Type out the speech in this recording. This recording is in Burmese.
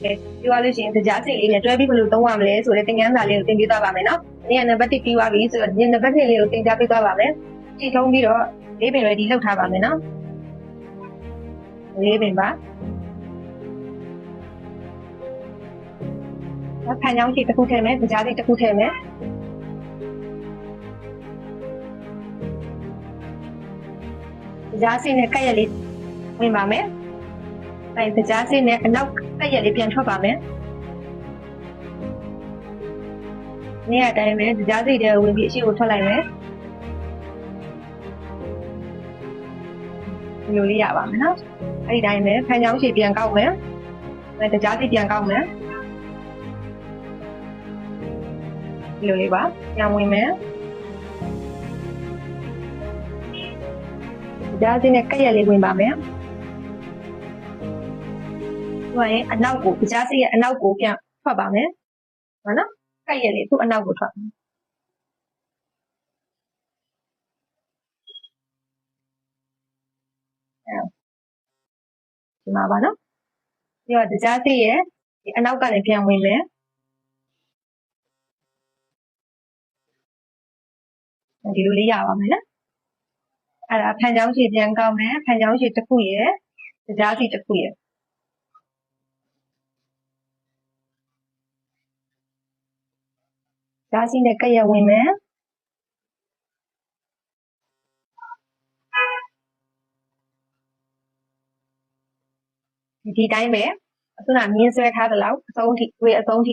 ပြောရလို့ရှိရင်ကြားစိတ်လေးနဲ့တွဲပြီးဘယ်လိုသုံးရမလဲဆိုတဲ့သင်ခန်းစာလေးကိုသင်ပေးသွားပါမယ်နော်။ဒီကနံပါတ်1ပြီးသွားပြီဆိုတော့ဒီနံပါတ်2လေးကိုသင်ကြားပေးသွားပါမယ်။ကြည့်ထုံးပြီးတော့လေးပင် ready လုပ်ထားပါမယ်နော်။လေးပင်ပါ။ခံကြောင်းရှိတစ်ခုထည့်မယ်၊ကြားစိတ်တစ်ခုထည့်မယ်။ကြားစိတ်နဲ့ကက်ရက်လေးဝင်ပါမယ်။အဲကြားစိတ်နဲ့အနောက်ကက်ရက်လေးပြန်ထွက်ပါမယ်။နေ့အတိုင်းပဲကြားစိတ်တွေဝင်ပြီးအရှိကိုထွက်လိုက်မယ်ဒီလိုလေးရပါမယ်နော်အဲ့ဒီတိုင်းပဲဖန်ချောင်းရှည်ပြန်ကောက်မယ်အဲကြားစိတ်ပြန်ကောက်မယ်ဒီလိုလေးပါပြန်ဝင်မယ်ကြားစိတ်နဲ့ကက်ရက်လေးဝင်ပါမယ်ဟိုရင်အနောက်ကိုကြားစိတ်ရဲ့အနောက်ကိုပြန်ထွက်ပါမယ်ဟုတ်နော်ကက်ရက်လေးသူ့အနောက်ကိုထွက်ဒီမှာပါနော်ပြီးတော့ကြားစိတ်ရဲ့ဒီအနောက်ကနေပြန်ဝင်မယ်ဒီလိုလေးရပါမယ်နော်အဲ့ဒါဖန်ချောင်းရှည်ပြန်ကောက်မယ်ဖန်ချောင်းရှည်တစ်ခုရဲ့ကြားစိတ်တစ်ခုရဲ့ကြားစိတ်နဲ့ကက်ရက်ဝင်မယ်ဒီတိုင်းပဲအခုနမြင်းဆွဲထားသလောက်အဆုံးထိတွေ့အဆုံးထိ